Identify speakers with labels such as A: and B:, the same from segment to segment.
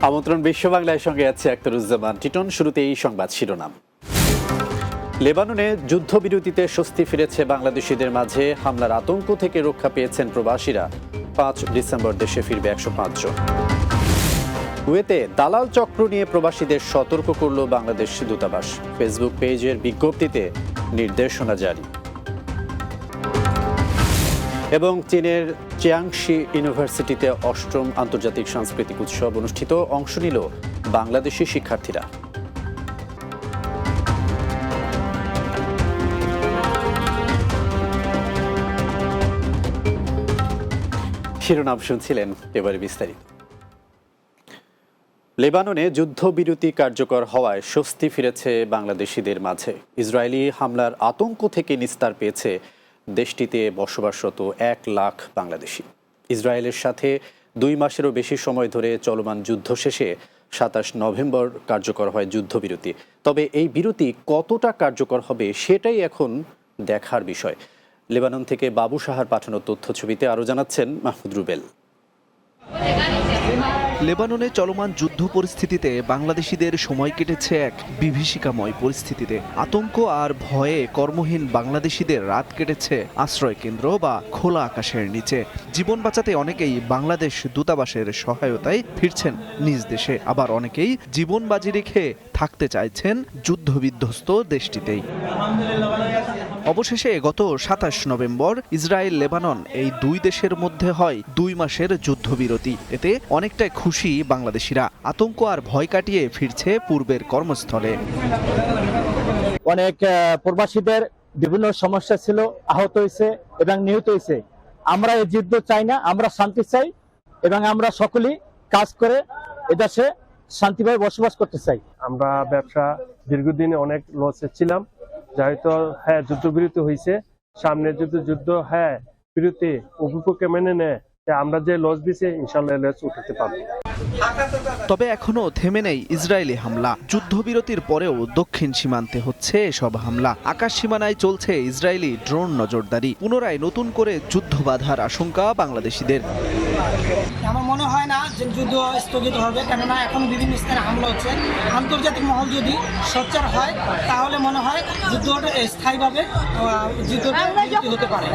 A: আমন্ত্রণ বিশ্ব বাংলার সঙ্গে আছে আখতারুজ্জামান টিটন। শুরুতে এই সংবাদ শিরোনাম। লেবাননে যুদ্ধবিরতিতে স্বস্তি ফিরেছে বাংলাদেশিদের মাঝে। হামলার আতঙ্ক থেকে রক্ষা পেয়েছেন প্রবাসীরা। 5 ডিসেম্বর দেশে ফিরবে 105 জন। কুয়েতে দালাল চক্র নিয়ে প্রবাসীদের সতর্ক করল বাংলাদেশ দূতাবাস। ফেসবুক পেজের বিজ্ঞপ্তিতে নির্দেশনা জারি। এবং চীনের চিয়াংশি ইউনিভার্সিটিতে 8ম আন্তর্জাতিক সাংস্কৃতিক উৎসব অনুষ্ঠিত, অংশ নিল বাংলাদেশি শিক্ষার্থীরা। শিরোনাম শুনছিলেন, এবারে বিস্তারিত। লেবাননে যুদ্ধবিরতি কার্যকর হওয়ায় স্বস্তি ফিরেছে বাংলাদেশিদের মাঝে। ইসরায়েলি হামলার আতঙ্ক থেকে নিস্তার পেয়েছে দেশটিতে বসবাসরত 1 লাখ বাংলাদেশি। ইসরায়েলের সাথে 2 মাসেরও বেশি সময় ধরে চলমান যুদ্ধ শেষে 27 নভেম্বর কার্যকর হয় যুদ্ধবিরতি। তবে এই বিরতি কতটা কার্যকর হবে সেটাই এখন দেখার বিষয়। লেবানন থেকে বাবু সাহার পাঠানো তথ্য ছবিতে আরও জানাচ্ছেন মাহমুদ রুবেল।
B: লেবাননে চলমান যুদ্ধ পরিস্থিতিতে বাংলাদেশিদের সময় কেটেছে এক বিভীষিকাময় পরিস্থিতিতে। আতঙ্ক আর ভয়ে কর্মহীন বাংলাদেশিদের রাত কেটেছে আশ্রয় কেন্দ্র বা খোলা আকাশের নিচে। জীবন বাঁচাতে অনেকেই বাংলাদেশ দূতাবাসের সহায়তায় ফিরছেন নিজ দেশে, আবার অনেকেই জীবন বাজি রেখে থাকতে চাইছেন যুদ্ধবিধ্বস্ত দেশটিতেই। অবশেষে গত 27 নভেম্বর ইসরায়েল লেবানন এই 2 দেশের মধ্যে হয় 2 মাসের যুদ্ধবিরতি। এতে অনেকটাই খুশি বাংলাদেশিরা। আতঙ্ক আর ভয় কাটিয়ে ফিরছে পূর্বের কর্মস্থলে।
C: অনেক প্রবাসীদের বিভিন্ন সমস্যা ছিল, আহত হয়েছে এবং নিহত হয়েছে। আমরা এই যুদ্ধ চাই না, আমরা শান্তি চাই এবং আমরা সকলেই কাজ করে এদেশে শান্তিভাবে বসবাস করতে চাই।
D: আমরা ব্যবসা দীর্ঘদিনে অনেক লসে ছিলাম, যেহেতু যুদ্ধবিরতি হয়েছে, সামনে যদি যুদ্ধ বিরতি উপপক্ষে মেনে নেয়, আমরা যে লস দিছি ইনশাল্লাহ লস উঠাতে পারবো।
B: তবে এখনো থেমে নেই ইসরায়েলি হামলা। যুদ্ধবিরতির পরেও দক্ষিণ সীমান্তে হচ্ছে এসব হামলা। আকাশ সীমানায় চলছে ইসরায়েলি ড্রোন নজরদারি। পুনরায় নতুন করে যুদ্ধ বাধার আশঙ্কা বাংলাদেশিদের।
E: আমার মনে হয় না যে যুদ্ধ স্থগিত হবে, কেননা এখন বিভিন্ন স্থানে হামলা হচ্ছে। আন্তর্জাতিক মহল যদি সোচ্চার হয় তাহলে মনে হয় যুদ্ধটা স্থায়ীভাবে যুদ্ধটা হতে পারে।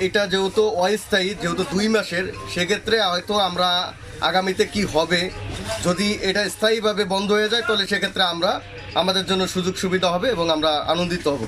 F: এটা যেহেতু অস্থায়ী, যেহেতু 2 মাসের, সেক্ষেত্রে হয়তো আমরা আগামীতে কি হবে, যদি এটা স্থায়ীভাবে বন্ধ হয়ে যায় তাহলে সেক্ষেত্রে আমাদের জন্য সুযোগ সুবিধা হবে এবং আমরা আনন্দিত হব।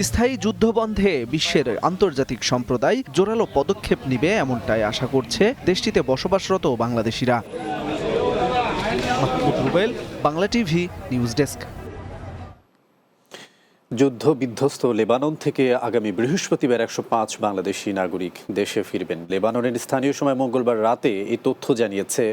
B: স্থায়ী যুদ্ধ বন্ধে বিশ্বের আন্তর্জাতিক সম্প্রদায় জোরালো পদক্ষেপ নিবে এমনটাই আশা করছে দেশটিতে বসবাসরত বাংলাদেশিরা। Mahmud Rubel, Bangla TV, news desk.
A: যুদ্ধ বিধ্বস্ত লেবানন থেকে আগামী বৃহস্পতিবার 105 বাংলাদেশি নাগরিক দেশে ফিরবেন। লেবাননের স্থানীয় সময় মঙ্গলবার রাতে এই তথ্য জানিয়েছে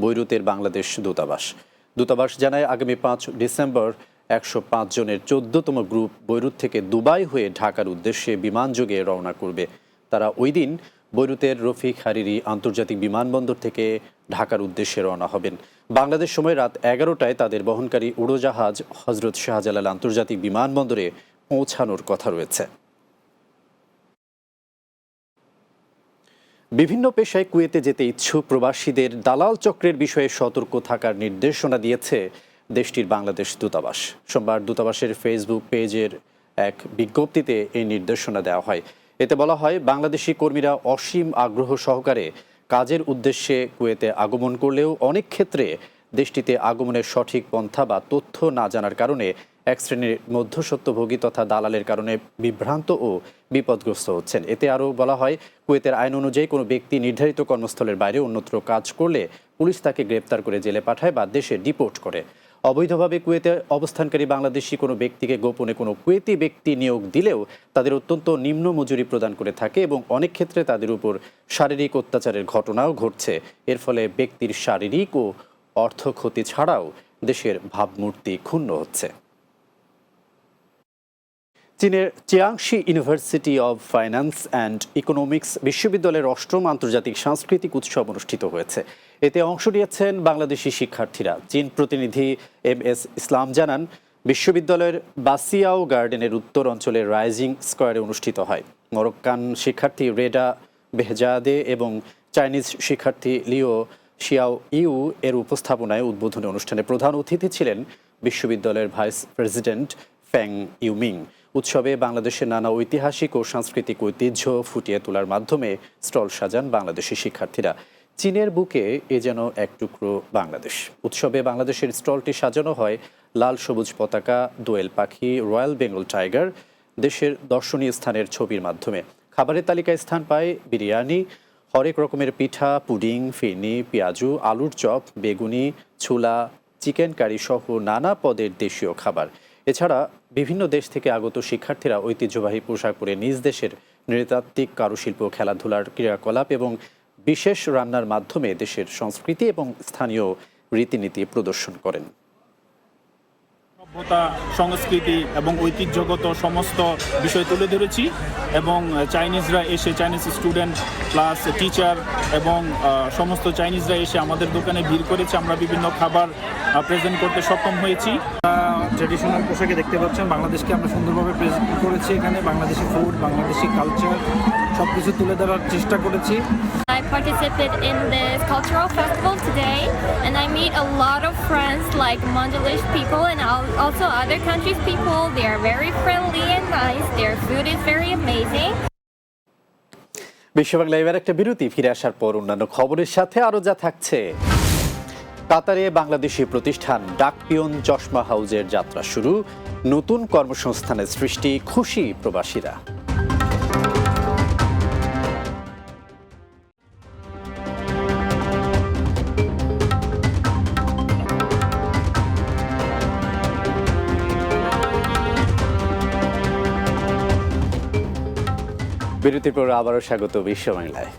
A: বৈরুতের বাংলাদেশ দূতাবাস। দূতাবাস জানায়, আগামী 5 ডিসেম্বর 105 জনের 14তম গ্রুপ বৈরুত থেকে দুবাই হয়ে ঢাকার উদ্দেশ্যে বিমানযোগে রওনা করবে। তারা ওই দিন বৈরুতের রফিক হারিরি আন্তর্জাতিক বিমানবন্দর থেকে ঢাকার উদ্দেশ্যে রওনা হবেন। বাংলাদেশ সময় রাত 11টায় তাদের বহনকারী উড়োজাহাজ হজরত শাহজালাল আন্তর্জাতিক বিমানবন্দরে পৌঁছানোর কথা রয়েছে। বিভিন্ন পেশায় কুয়েতে যেতে ইচ্ছুক প্রবাসীদের দালাল চক্রের বিষয়ে সতর্ক থাকার নির্দেশনা দিয়েছে দেশটির বাংলাদেশ দূতাবাস। সোমবার দূতাবাসের ফেসবুক পেজের এক বিজ্ঞপ্তিতে এই নির্দেশনা দেওয়া হয়। এতে বলা হয়, বাংলাদেশি কর্মীরা অসীম আগ্রহ সহকারে কাজের উদ্দেশ্যে কুয়েতে আগমন করলেও অনেক ক্ষেত্রে দেশটিতে আগমনের সঠিক পন্থা বা তথ্য না জানার কারণে এক শ্রেণীর মধ্যস্বত্বভোগী তথা দালালের কারণে বিভ্রান্ত ও বিপদগ্রস্ত হচ্ছেন। এতে আরও বলা হয়, কুয়েতের আইন অনুযায়ী কোনো ব্যক্তি নির্ধারিত কর্মস্থলের বাইরে অন্যত্র কাজ করলে পুলিশ তাকে গ্রেপ্তার করে জেলে পাঠায় বা দেশে ডিপোর্ট করে। অবৈধভাবে কুয়েতে অবস্থানকারী বাংলাদেশি কোনো ব্যক্তিকে গোপনে কোনো কুয়েতি ব্যক্তি নিয়োগ দিলেও তাদের অত্যন্ত নিম্ন মজুরি প্রদান করে থাকে এবং অনেক ক্ষেত্রে তাদের উপর শারীরিক অত্যাচারের ঘটনাও ঘটছে। এর ফলে ব্যক্তির শারীরিক ও অর্থ ক্ষতি ছাড়াও দেশের ভাবমূর্তি ক্ষুণ্ণ হচ্ছে। চীনের Jiangxi university of finance and economics বিশ্ববিদ্যালয়ের 8ম আন্তর্জাতিক সাংস্কৃতিক উৎসব অনুষ্ঠিত হয়েছে। এতে অংশ নিয়েছেন বাংলাদেশি শিক্ষার্থীরা। চীন প্রতিনিধি MS ইসলাম জানান, বিশ্ববিদ্যালয়ের বাসিয়াও গার্ডেনের উত্তর অঞ্চলের রাইজিং স্কোয়ারে অনুষ্ঠিত হয়। মরক্কান শিক্ষার্থী রেডা বেহজাদে এবং চাইনিজ শিক্ষার্থী লিও শিয়াও ইউ এর উপস্থাপনায় উদ্বোধনী অনুষ্ঠানে প্রধান অতিথি ছিলেন বিশ্ববিদ্যালয়ের ভাইস প্রেসিডেন্ট ফ্যাং ইউমিং। উৎসবে বাংলাদেশের নানা ঐতিহাসিক ও সাংস্কৃতিক ঐতিহ্য ফুটিয়ে তোলার মাধ্যমে স্টল সাজান বাংলাদেশি শিক্ষার্থীরা। চীনের বুকে এ যেন এক টুকরো বাংলাদেশ। উৎসবে বাংলাদেশের স্টলটি সাজানো হয় লাল সবুজ পতাকা, দোয়েল পাখি, রয়্যাল বেঙ্গল টাইগার, দেশের দর্শনীয় স্থানের ছবির মাধ্যমে। খাবারের তালিকায় স্থান পায় বিরিয়ানি, হরেক রকমের পিঠা, পুডিং, ফিরনি, পেঁয়াজু, আলুর চপ, বেগুনি, ছোলা, চিকেন কারি সহ নানা পদের দেশীয় খাবার। এছাড়া বিভিন্ন দেশ থেকে আগত শিক্ষার্থীরা ঐতিহ্যবাহী পোশাক পরে নিজ দেশের নৃতাত্ত্বিক, কারুশিল্প, খেলাধুলার ক্রিয়াকলাপ এবং বিশেষ রান্নার মাধ্যমে দেশের সংস্কৃতি এবং স্থানীয় রীতিনীতি প্রদর্শন করেন।
G: সভ্যতা, সংস্কৃতি এবং ঐতিহ্যগত সমস্ত বিষয় তুলে ধরেছি এবং চাইনিজরা এসে, চাইনিজ স্টুডেন্ট প্লাস টিচার এবং সমস্ত চাইনিজরা এসে আমাদের দোকানে ভিড় করেছে। আমরা বিভিন্ন খাবার প্রেজেন্ট করতে সক্ষম হয়েছি। ট্রেডিশনাল পোশাকে দেখতে পাচ্ছেন বাংলাদেশকে আমরা সুন্দরভাবে প্রেজেন্ট করেছি। এখানে বাংলাদেশি ফুড, বাংলাদেশি কালচার সব কিছু তুলে ধরার চেষ্টা করেছি।
H: I participated in this cultural festival today and I meet a lot of friends like Bangladesh people and also other countries people. They are very friendly and nice. Their food is very amazing.
A: বিশ্ব বাংলা এবার একটা বিরতি, ফিরে আসার পর অন্যান্য খবরের সাথে আরো যা থাকছে। কাতারে বাংলাদেশি প্রতিষ্ঠান ডাকপিয়ন চশমা হাউজের যাত্রা শুরু, নতুন কর্মসংস্থানের সৃষ্টি, খুশি প্রবাসীরা। বিরতির পর আবারও স্বাগত বিশ্ব বাংলায়।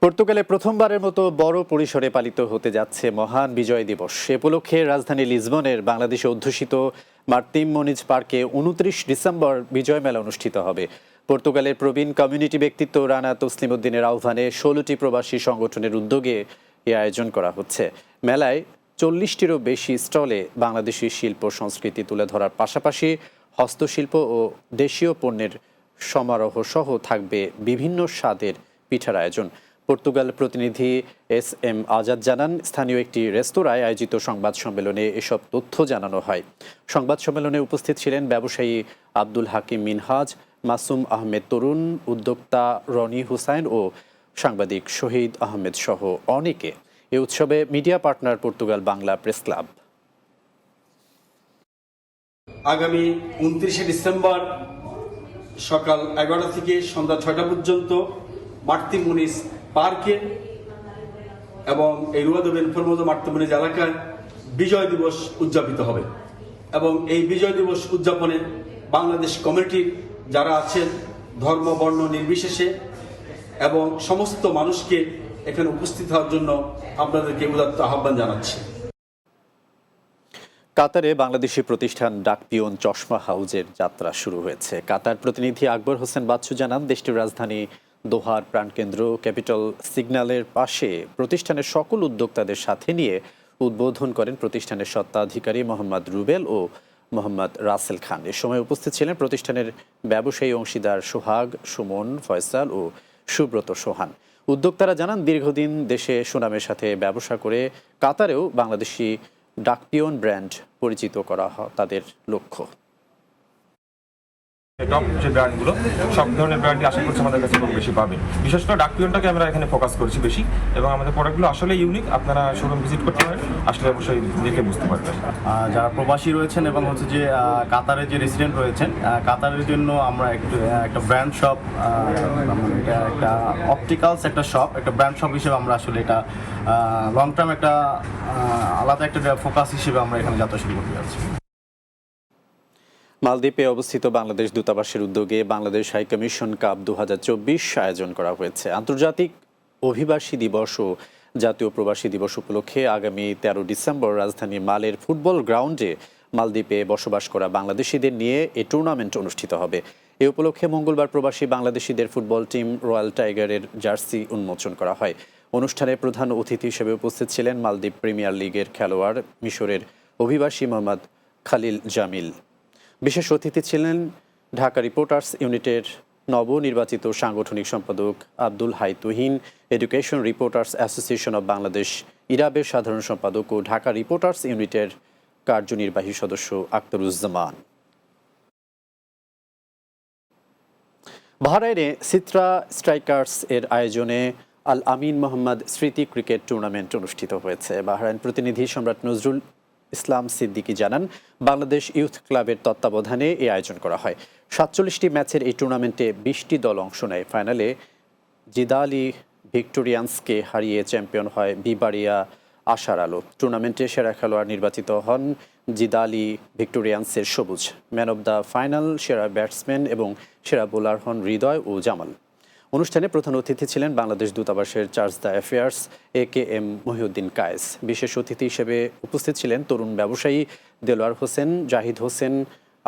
A: পর্তুগালে প্রথমবারের মতো বড় পরিসরে পালিত হতে যাচ্ছে মহান বিজয় দিবস। এ উপলক্ষে রাজধানী লিসবনের বাংলাদেশে অধ্যুষিত মার্তিম মনিজ পার্কে 29 ডিসেম্বর বিজয় মেলা অনুষ্ঠিত হবে। পর্তুগালের প্রবীণ কমিউনিটি ব্যক্তিত্ব রানা তসলিম উদ্দিনের আহ্বানে 16টি প্রবাসী সংগঠনের উদ্যোগে এ আয়োজন করা হচ্ছে। মেলায় 40টিরও বেশি স্টলে বাংলাদেশি শিল্প সংস্কৃতি তুলে ধরার পাশাপাশি হস্তশিল্প ও দেশীয় পণ্যের সমারোহ সহ থাকবে বিভিন্ন স্বাদের পিঠার আয়োজন। পর্তুগাল প্রতিনিধি SM আজাদ জানান, স্থানীয় একটি রেস্তোরাঁয় আয়োজিত সংবাদ সম্মেলনে এসব তথ্য জানানো হয়। সংবাদ সম্মেলনে উপস্থিত ছিলেন ব্যবসায়ী আব্দুল হাকিম মিনহাজ, মাসুম আহমেদ তরুণ, উদ্যোক্তা রনি হুসাইন ও সাংবাদিক শহীদ আহমেদ সহ অনেকে। এ উৎসবে media partner Portugal Bangla press club.
I: আগামী 29শে ডিসেম্বর সকাল 11টা থেকে সন্ধ্যা 6টা পর্যন্ত মার্তিম মুনিজ পার্কে এবং এই রুয়াদবেন ফরমোজো মার্তিম মুনিজ এলাকায় বিজয় দিবস উদযাপিত হবে এবং এই বিজয় দিবস উদযাপনে বাংলাদেশ কমিউনিটির যারা আছেন ধর্ম বর্ণ নির্বিশেষে এবং সমস্ত মানুষকে এখানে উপস্থিত হওয়ার জন্য আপনাদেরকে উদাত্ত আহ্বান জানাচ্ছি।
A: কাতারে বাংলাদেশি প্রতিষ্ঠান ডাকপিয়ন চশমা হাউজের যাত্রা শুরু হয়েছে। কাতার প্রতিনিধি আকবর হোসেন বাচ্চু জানান, দেশটির রাজধানী দোহার প্রাণকেন্দ্র ক্যাপিটাল সিগন্যালের পাশে প্রতিষ্ঠানের সকল উদ্যোক্তাদের সাথে নিয়ে উদ্বোধন করেন প্রতিষ্ঠানের স্বত্বাধিকারী মোহাম্মদ রুবেল ও মোহাম্মদ রাসেল খান। এ সময় উপস্থিত ছিলেন প্রতিষ্ঠানের ব্যবসায়ী অংশীদার সোহাগ, সুমন, ফয়সাল ও সুব্রত সোহান। উদ্যোক্তারা জানান, দীর্ঘদিন দেশে সুনামের সাথে ব্যবসা করে কাতারেও বাংলাদেশি ডাকপিয়ন ব্র্যান্ড পরিচিত করা তাদের লক্ষ্য।
J: টপ যে ব্র্যান্ডগুলো সব ধরনের ব্র্যান্ডই আশা করছি আমাদের কাছে খুব বেশি পাবেন। বিশেষ করে ডাকপিয়নটাকে আমরা এখানে ফোকাস করছি বেশি এবং আমাদের প্রোডাক্টগুলো আসলে ইউনিক। আপনারা শোরুম ভিজিট করতে পারেন, আসলে অবশ্যই দেখে বুঝতে পারবেন।
K: যারা প্রবাসী রয়েছেন এবং হচ্ছে যে কাতারে যে রেসিডেন্ট রয়েছেন, কাতারের জন্য আমরা একটা ব্র্যান্ড শপ, একটা অপটিক্যালস একটা শপ, একটা ব্র্যান্ড শপ হিসেবে আমরা আসলে এটা লং টার্ম একটা আলাদা একটা ফোকাস হিসেবে আমরা এখানে যাত্রা শুরু করতে যাচ্ছি।
A: মালদ্বীপে অবস্থিত বাংলাদেশ দূতাবাসের উদ্যোগে বাংলাদেশ হাই কমিশন কাপ 2024 আয়োজন করা হয়েছে। আন্তর্জাতিক অভিবাসী দিবস ও জাতীয় প্রবাসী দিবস উপলক্ষে আগামী 13 ডিসেম্বর রাজধানী মালের ফুটবল গ্রাউন্ডে মালদ্বীপে বসবাস করা বাংলাদেশিদের নিয়ে এই টুর্নামেন্ট অনুষ্ঠিত হবে। এ উপলক্ষে মঙ্গলবার প্রবাসী বাংলাদেশিদের ফুটবল টিম রয়্যাল টাইগারের জার্সি উন্মোচন করা হয়। অনুষ্ঠানে প্রধান অতিথি হিসেবে উপস্থিত ছিলেন মালদ্বীপ প্রিমিয়ার লিগের খেলোয়াড় মিশরের অভিবাসী মোহাম্মদ খালিল জামিল। বিশেষ অতিথি ছিলেন ঢাকা রিপোর্টার্স ইউনিটের নবনির্বাচিত সাংগঠনিক সম্পাদক Abdul Hai Tuhin, education reporters association of Bangladesh ইরাবের সাধারণ সম্পাদক ও ঢাকা রিপোর্টার্স ইউনিটের কার্যনির্বাহী সদস্য আখতারুজ্জামান। বাহরাইনে সিত্রা স্ট্রাইকার্স এর আয়োজনে আল আমিন মোহাম্মদ স্মৃতি ক্রিকেট টুর্নামেন্ট অনুষ্ঠিত হয়েছে। বাহরাইন প্রতিনিধি সম্রাট নজরুল ইসলাম সিদ্দিকী জানান, বাংলাদেশ ইউথ ক্লাবের তত্ত্বাবধানে এই আয়োজন করা হয়। 47টি ম্যাচের এই টুর্নামেন্টে 20টি দল অংশ নেয়। ফাইনালে জিদালি ভিক্টোরিয়ান্সকে হারিয়ে চ্যাম্পিয়ন হয় বিবাড়িয়া আশার আলো। টুর্নামেন্টে সেরা খেলোয়াড় নির্বাচিত হন জিদালি ভিক্টোরিয়ান্সের সবুজ। ম্যান অব দ্য ফাইনাল সেরা ব্যাটসম্যান এবং সেরা বোলার হন হৃদয় ও জামাল। অনুষ্ঠানে প্রধান অতিথি ছিলেন বাংলাদেশ দূতাবাসের chargé d' affaires AKM Mohiuddin Kayes. বিশেষ অতিথি হিসেবে উপস্থিত ছিলেন তরুণ ব্যবসায়ী দেলোয়ার হোসেন, জাহিদ হোসেন,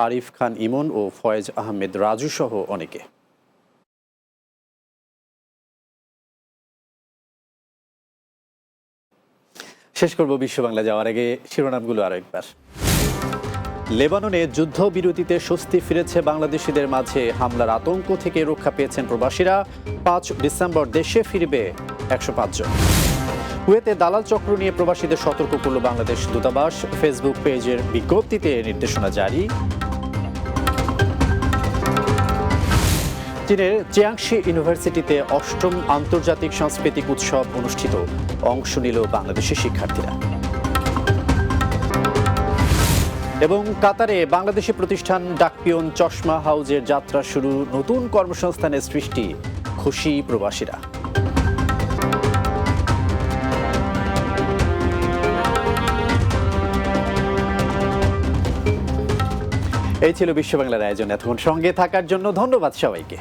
A: আরিফ খান ইমন ও ফয়েজ আহমেদ রাজু সহ অনেকে। শেষ করব বিশ্ব বাংলা যাওয়ার আগে শিরোনামগুলো আরো একবার। লেবাননে যুদ্ধবিরতিতে স্বস্তি ফিরেছে বাংলাদেশিদের মাঝে। হামলার আতঙ্ক থেকে রক্ষা পেয়েছেন প্রবাসীরা। 5 ডিসেম্বর দেশে ফিরবে 105 জন। কুয়েতে দালাল চক্র নিয়ে প্রবাসীদের সতর্ক করল বাংলাদেশ দূতাবাস। ফেসবুক পেজের বিজ্ঞপ্তিতে নির্দেশনা জারি। চীনের চিয়াংশি ইউনিভার্সিটিতে 8ম আন্তর্জাতিক সাংস্কৃতিক উৎসব অনুষ্ঠিত। অংশ নিল বাংলাদেশি শিক্ষার্থীরা। এবং কাতারে বাংলাদেশি প্রতিষ্ঠান ডাকপিয়ন চশমা হাউজের যাত্রা শুরু। নতুন কর্মসংস্থানের সৃষ্টি, খুশি প্রবাসীরা। এই ছিল বিশ্ব বাংলার আয়োজন। এতক্ষণ সঙ্গে থাকার জন্য ধন্যবাদ সবাইকে।